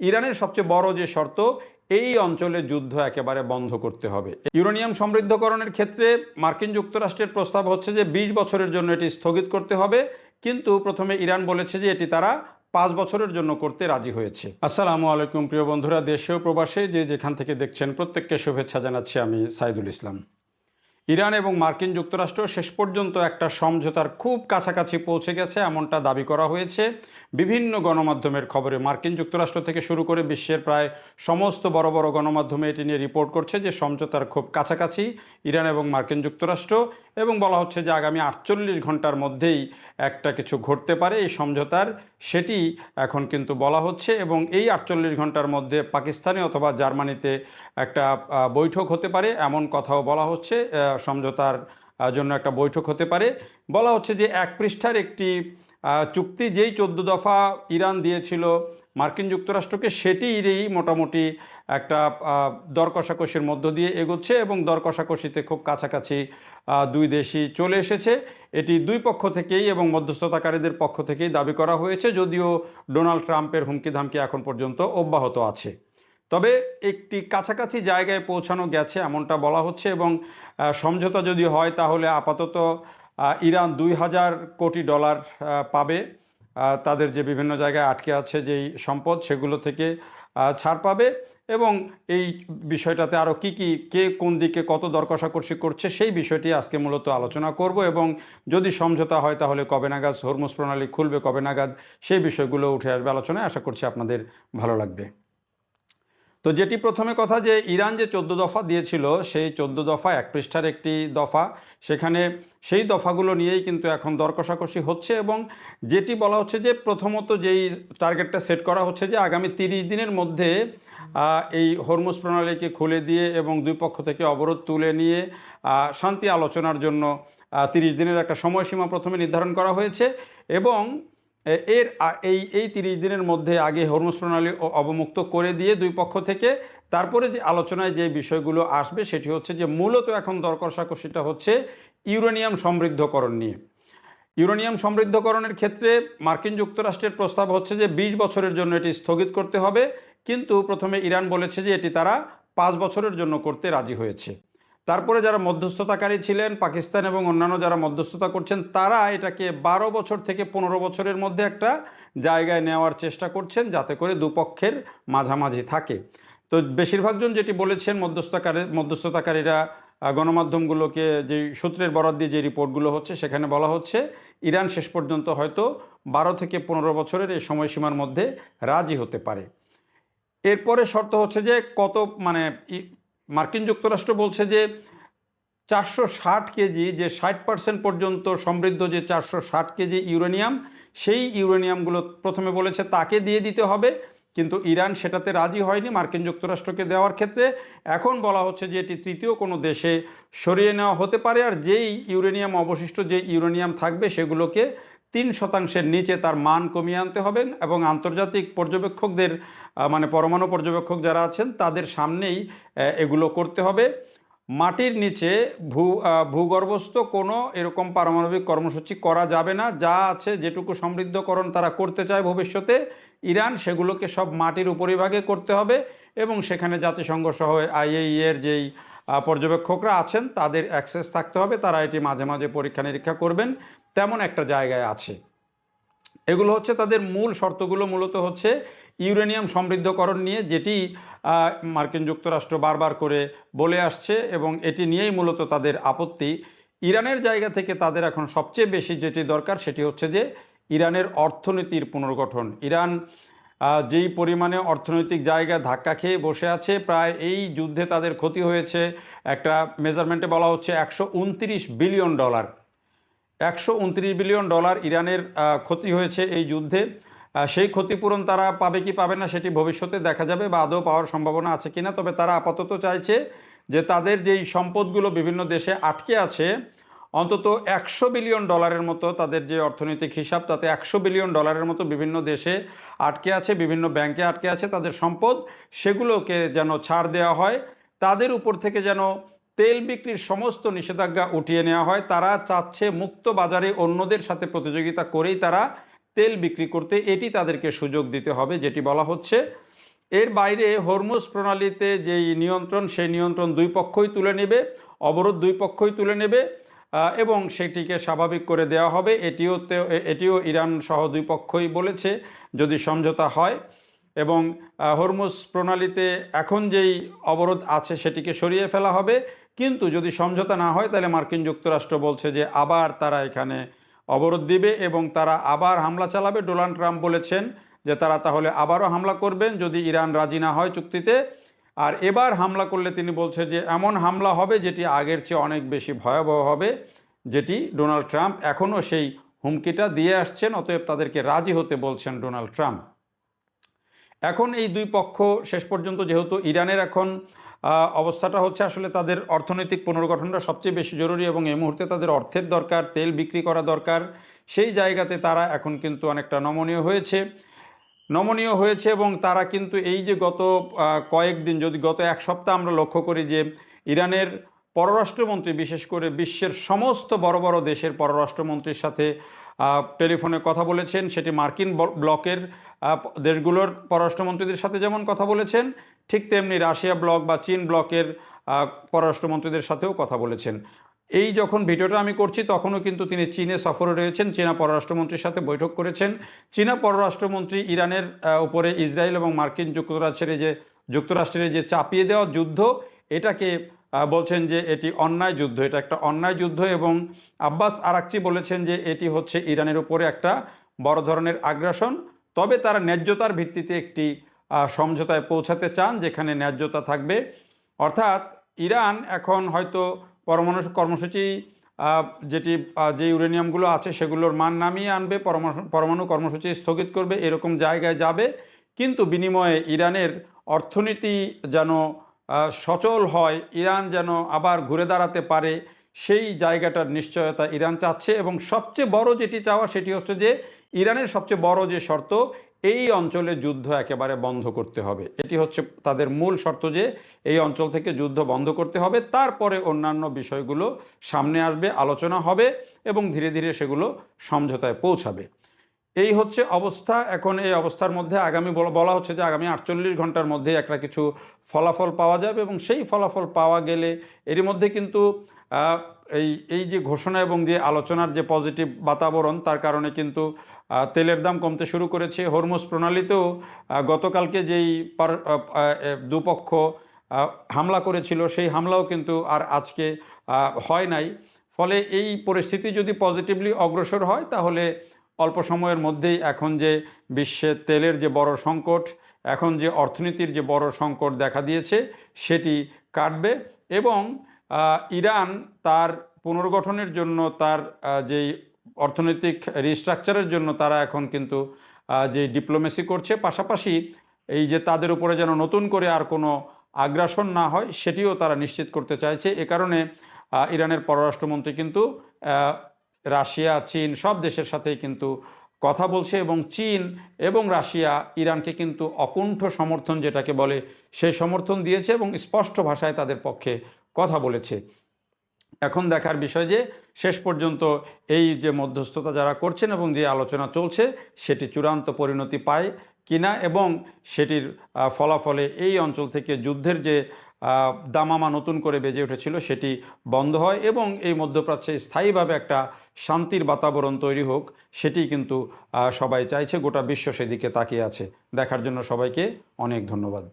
ইরানের সবচেয়ে বড় যে শর্ত, এই অঞ্চলে যুদ্ধ একেবারে বন্ধ করতে হবে। ইউরেনিয়াম সমৃদ্ধকরণের ক্ষেত্রে মার্কিন যুক্তরাষ্ট্রের প্রস্তাব হচ্ছে যে 20 বছরের জন্য এটি স্থগিত করতে হবে, কিন্তু প্রথমে ইরান বলেছে যে এটি তারা 5 বছরের জন্য করতে রাজি হয়েছে। আসসালামু আলাইকুম প্রিয় বন্ধুরা, দেশে ও প্রবাসে যে যেখান থেকে দেখছেন প্রত্যেককে শুভেচ্ছা জানাচ্ছি আমি সাইদুল ইসলাম। ইরান এবং মার্কিন যুক্তরাষ্ট্র শেষ পর্যন্ত একটা সমঝোতার খুব কাছাকাছি পৌঁছে গেছে এমনটা দাবি করা হয়েছে। বিভিন্ন গণমাধ্যমের খবরে মার্কিন যুক্তরাষ্ট্র থেকে শুরু করে বিশ্বের প্রায় সমস্ত বড় বড় গণমাধ্যমে এটি নিয়ে রিপোর্ট করছে যে সমঝোতার খুব কাছাকাছি ইরান এবং মার্কিন যুক্তরাষ্ট্র, এবং বলা হচ্ছে যে আগামী 48 ঘন্টার মধ্যেই একটা কিছু ঘটতে পারে এই সমঝোতার, সেটি এখন কিন্তু বলা হচ্ছে। এবং এই 48 ঘন্টার মধ্যে পাকিস্তানে অথবা জার্মানিতে একটা বৈঠক হতে পারে এমন কথাও বলা হচ্ছে। সমঝোতার জন্য একটা বৈঠক হতে পারে। বলা হচ্ছে যে 1 পৃষ্ঠার একটি চুক্তি, যেই 14 দফা ইরান দিয়েছিল মার্কিন যুক্তরাষ্ট্রকে, সেটিরই মোটামুটি একটা দর কষাকষির মধ্য দিয়ে এগোচ্ছে এবং দর কষাকষিতে খুব কাছাকাছি দুই দেশই চলে এসেছে। এটি দুই পক্ষ থেকেই এবং মধ্যস্থতাকারীদের পক্ষ থেকেই দাবি করা হয়েছে, যদিও ডোনাল্ড ট্রাম্পের হুমকি ধামকি এখন পর্যন্ত অব্যাহত আছে। তবে একটি কাছাকাছি জায়গায় পৌঁছানো গেছে এমনটা বলা হচ্ছে, এবং সমঝোতা যদি হয় তাহলে আপাতত ইরান $2000 কোটি পাবে। তাদের যে বিভিন্ন জায়গায় আটকে আছে যেই সম্পদ, সেগুলো থেকে ছাড় পাবে। এবং এই বিষয়টাতে আরও কে কোন দিকে কত দর কষাকষি করছে সেই বিষয়টি আজকে মূলত আলোচনা করব। এবং যদি সমঝোতা হয় তাহলে কবে নাগাদ হরমুজ প্রণালী খুলবে, কবে নাগাদ, সেই বিষয়গুলো উঠে আসবে আলোচনায়। আশা করছি আপনাদের ভালো লাগবে। তো যেটি প্রথমে কথা, যে ইরান যে 14 দফা দিয়েছিল, সেই 14 দফা 1 পৃষ্ঠার একটি দফা, সেখানে সেই দফাগুলো নিয়েই কিন্তু এখন দর কষাকষি হচ্ছে। এবং যেটি বলা হচ্ছে যে প্রথমত যেই টার্গেটটা সেট করা হচ্ছে যে আগামী 30 দিনের মধ্যে এই হরমুজ প্রণালীকে খুলে দিয়ে এবং দুই পক্ষ থেকে অবরোধ তুলে নিয়ে শান্তি আলোচনার জন্য 30 দিনের একটা সময়সীমা প্রথমে নির্ধারণ করা হয়েছে। এবং এই 30 দিনের মধ্যে আগে হরমুজ প্রণালী অবমুক্ত করে দিয়ে দুই পক্ষ থেকে তারপরে যে আলোচনায় যে বিষয়গুলো আসবে সেটি হচ্ছে যে মূলত এখন দর কষাকষিটা হচ্ছে ইউরেনিয়াম সমৃদ্ধকরণ নিয়ে। ইউরেনিয়াম সমৃদ্ধকরণের ক্ষেত্রে মার্কিন যুক্তরাষ্ট্রের প্রস্তাব হচ্ছে যে 20 বছরের জন্য এটি স্থগিত করতে হবে, কিন্তু প্রথমে ইরান বলেছে যে এটি তারা 5 বছরের জন্য করতে রাজি হয়েছে। তারপরে যারা মধ্যস্থতাকারী ছিলেন, পাকিস্তান এবং অন্যান্য যারা মধ্যস্থতা করছেন, তারা এটাকে 12 বছর থেকে 15 বছরের মধ্যে একটা জায়গায় নেওয়ার চেষ্টা করছেন, যাতে করে দুপক্ষের মাঝামাঝি থাকে। তো বেশিরভাগজন যেটি বলেছেন মধ্যস্থতাকারীরা গণমাধ্যমগুলোকে, যে সূত্রের বরাত দিয়ে যে রিপোর্টগুলো হচ্ছে সেখানে বলা হচ্ছে ইরান শেষ পর্যন্ত হয়তো 12 থেকে 15 বছরের এই সময়সীমার মধ্যে রাজি হতে পারে। এরপরে শর্ত হচ্ছে যে মার্কিন যুক্তরাষ্ট্র বলছে যে 460 কেজি, যে 60% পর্যন্ত সমৃদ্ধ যে 460 কেজি ইউরেনিয়াম, সেই ইউরেনিয়ামগুলো প্রথমে বলেছে তাকে দিয়ে দিতে হবে, কিন্তু ইরান সেটাতে রাজি হয়নি মার্কিন যুক্তরাষ্ট্রকে দেওয়ার ক্ষেত্রে। এখন বলা হচ্ছে যে এটি তৃতীয় কোনো দেশে সরিয়ে নেওয়া হতে পারে, আর যেই ইউরেনিয়াম অবশিষ্ট যে ইউরেনিয়াম থাকবে সেগুলোকে 3% নিচে তার মান কমিয়ে আনতে হবে এবং আন্তর্জাতিক পর্যবেক্ষকদের পরমাণু পর্যবেক্ষক যারা আছেন তাদের সামনেই এগুলো করতে হবে। মাটির নিচে ভূগর্ভস্থ কোনো এরকম পারমাণবিক কর্মসূচি করা যাবে না। যা আছে, যেটুকু সমৃদ্ধকরণ তারা করতে চায় ভবিষ্যতে ইরান, সেগুলোকে সব মাটির উপরিভাগে করতে হবে। এবং সেখানে জাতিসংঘ সহ IAEA-এর যেই পর্যবেক্ষকরা আছেন তাদের অ্যাক্সেস থাকতে হবে, তারা এটি মাঝে মাঝে পরীক্ষা নিরীক্ষা করবেন, তেমন একটা জায়গায় আছে। এগুলো হচ্ছে তাদের মূল শর্তগুলো, মূলত হচ্ছে ইউরেনিয়াম সমৃদ্ধকরণ নিয়ে, যেটি মার্কিন যুক্তরাষ্ট্র বারবার করে বলে আসছে এবং এটি নিয়েই মূলত তাদের আপত্তি। ইরানের জায়গা থেকে তাদের এখন সবচেয়ে বেশি যেটি দরকার সেটি হচ্ছে যে ইরানের অর্থনীতির পুনর্গঠন। ইরান যেই পরিমাণে অর্থনৈতিক জায়গা ধাক্কা খেয়ে বসে আছে, প্রায় এই যুদ্ধে তাদের ক্ষতি হয়েছে, একটা মেজারমেন্টে বলা হচ্ছে $129 বিলিয়ন। $129 বিলিয়ন ইরানের ক্ষতি হয়েছে এই যুদ্ধে। সেই ক্ষতিপূরণ তারা পাবে কি পাবে না সেটি ভবিষ্যতে দেখা যাবে, বা আদৌ পাওয়ার সম্ভাবনা আছে কিনা। তবে তারা আপাতত চাইছে যে তাদের যেই সম্পদগুলো বিভিন্ন দেশে আটকে আছে, অন্তত $100 বিলিয়ন মতো তাদের যে অর্থনৈতিক হিসাব, তাতে $100 বিলিয়ন মতো বিভিন্ন দেশে আটকে আছে, বিভিন্ন ব্যাংকে আটকে আছে তাদের সম্পদ, সেগুলোকে যেন ছাড় দেওয়া হয়। তাদের উপর থেকে যেন তেল বিক্রির সমস্ত নিষেধাজ্ঞা উঠিয়ে নেওয়া হয়। তারা চাচ্ছে মুক্ত বাজারে অন্যদের সাথে প্রতিযোগিতা করেই তারা তেল বিক্রি করতে, এটি তাদেরকে সুযোগ দিতে হবে, যেটি বলা হচ্ছে। এর বাইরে হরমুজ প্রণালীতে যেই নিয়ন্ত্রণ, সেই নিয়ন্ত্রণ দুই পক্ষই তুলে নেবে, অবরোধ দুই পক্ষই তুলে নেবে এবং সেটিকে স্বাভাবিক করে দেওয়া হবে। এটিও ইরান সহ দুই পক্ষই বলেছে যদি সমঝোতা হয়। এবং হরমুজ প্রণালীতে এখন যেই অবরোধ আছে সেটিকে সরিয়ে ফেলা হবে। কিন্তু যদি সমঝোতা না হয় তাহলে মার্কিন যুক্তরাষ্ট্র বলছে যে আবার তারা এখানে অবরোধ দিবে এবং তারা আবার হামলা চালাবে। ডোনাল্ড ট্রাম্প বলেছেন যে তারা তাহলে আবারও হামলা করবেন যদি ইরান রাজি না হয় চুক্তিতে। আর এবার হামলা করলে তিনি বলছে যে এমন হামলা হবে যেটি আগের চেয়ে অনেক বেশি ভয়াবহ হবে, যেটি ডোনাল্ড ট্রাম্প এখনও সেই হুমকিটা দিয়ে আসছেন। অতএব তাদেরকে রাজি হতে বলছেন ডোনাল্ড ট্রাম্প। এখন এই দুই পক্ষ শেষ পর্যন্ত, যেহেতু ইরানের এখন অবস্থাটা হচ্ছে আসলে তাদের অর্থনৈতিক পুনর্গঠনটা সবচেয়ে বেশি জরুরি এবং এই মুহূর্তে তাদের অর্থের দরকার, তেল বিক্রি করা দরকার, সেই জায়গাতে তারা এখন কিন্তু অনেকটা নমনীয় হয়েছে এবং তারা কিন্তু এই যে গত কয়েকদিন, যদি গত এক সপ্তাহ আমরা লক্ষ্য করি যে ইরানের পররাষ্ট্রমন্ত্রী বিশেষ করে বিশ্বের সমস্ত বড় বড় দেশের পররাষ্ট্রমন্ত্রীর সাথে টেলিফোনে কথা বলেছেন। সেটি মার্কিন ব্লকের দেশগুলোর পররাষ্ট্রমন্ত্রীদের সাথে যেমন কথা বলেছেন, ঠিক তেমনি রাশিয়া ব্লক বা চীন ব্লকের পররাষ্ট্রমন্ত্রীদের সাথেও কথা বলেছেন। এই যখন ভিডিওটা আমি করছি তখনও কিন্তু তিনি চীনে সফরে রয়েছেন, চীনা পররাষ্ট্রমন্ত্রীর সাথে বৈঠক করেছেন। চীনা পররাষ্ট্রমন্ত্রী ইরানের উপরে ইসরায়েল এবং মার্কিন যুক্তরাষ্ট্রের যে চাপিয়ে দেওয়া যুদ্ধ, এটাকে বলছেন যে এটি অন্যায় যুদ্ধ, এটা একটা অন্যায় যুদ্ধ। এবং আব্বাস আরাকচি বলেছেন যে এটি হচ্ছে ইরানের উপরে একটা বড় ধরনের আগ্রাসন। তবে তারা ন্যায্যতার ভিত্তিতে একটি সমঝোতায় পৌঁছাতে চান যেখানে ন্যায্যতা থাকবে। অর্থাৎ ইরান এখন হয়তো পরমাণু কর্মসূচি যে ইউরেনিয়ামগুলো আছে সেগুলোর মান নামিয়ে আনবে, পরমাণু কর্মসূচি স্থগিত করবে, এরকম জায়গায় যাবে। কিন্তু বিনিময়ে ইরানের অর্থনীতি যেন সচল হয়, ইরান যেন আবার ঘুরে দাঁড়াতে পারে, সেই জায়গাটার নিশ্চয়তা ইরান চাচ্ছে। এবং সবচেয়ে বড় যেটি চাওয়া সেটি হচ্ছে যে ইরানের সবচেয়ে বড় যে শর্ত, এই অঞ্চলে যুদ্ধ একেবারে বন্ধ করতে হবে। এটি হচ্ছে তাদের মূল শর্ত যে এই অঞ্চল থেকে যুদ্ধ বন্ধ করতে হবে। তারপরে অন্যান্য বিষয়গুলো সামনে আসবে, আলোচনা হবে এবং ধীরে ধীরে সেগুলো সমঝোতায় পৌঁছাবে। এই হচ্ছে অবস্থা। এখন এই অবস্থার মধ্যে বলা হচ্ছে যে আগামী 48 ঘন্টার মধ্যে একটা কিছু ফলাফল পাওয়া যাবে এবং সেই ফলাফল পাওয়া গেলে এরই মধ্যে কিন্তু এই যে ঘোষণা এবং যে আলোচনার যে পজিটিভ বাতাবরণ, তার কারণে কিন্তু তেলের দাম কমতে শুরু করেছে। হরমুজ প্রণালীতেও গতকালকে যেই দুপক্ষ হামলা করেছিল সেই হামলাও কিন্তু আর আজকে হয় নাই। ফলে এই পরিস্থিতি যদি পজিটিভলি অগ্রসর হয় তাহলে অল্প সময়ের মধ্যেই এখন যে বিশ্বের তেলের যে বড় সংকট, এখন যে অর্থনীতির যে বড় সংকট দেখা দিয়েছে সেটি কাটবে এবং ইরান তার পুনর্গঠনের জন্য, তার যেই অর্থনৈতিক রিস্ট্রাকচারের জন্য তারা এখন কিন্তু যে ডিপ্লোমেসি করছে, পাশাপাশি এই যে তাদের উপরে যেন নতুন করে আর কোনো আগ্রাসন না হয় সেটিও তারা নিশ্চিত করতে চাইছে। এ কারণে ইরানের পররাষ্ট্রমন্ত্রী কিন্তু রাশিয়া, চীন সব দেশের সাথেই কিন্তু কথা বলছে এবং চীন এবং রাশিয়া ইরানকে কিন্তু অকুণ্ঠ সমর্থন যেটাকে বলে সেই সমর্থন দিয়েছে এবং স্পষ্ট ভাষায় তাদের পক্ষে কথা বলেছে। এখন দেখার বিষয় যে শেষ পর্যন্ত এই যে মধ্যস্থতা যারা করছেন এবং যে আলোচনা চলছে সেটি চূড়ান্ত পরিণতি পায় কিনা এবং সেটির ফলাফলে এই অঞ্চল থেকে যুদ্ধের যে দামামা নতুন করে বেজে উঠেছিল সেটি বন্ধ হয় এবং এই মধ্যপ্রাচ্যে স্থায়ীভাবে একটা শান্তির বাতাবরণ তৈরি হোক, সেটি কিন্তু সবাই চাইছে। গোটা বিশ্ব সেদিকে তাকিয়ে আছে। দেখার জন্য সবাইকে অনেক ধন্যবাদ।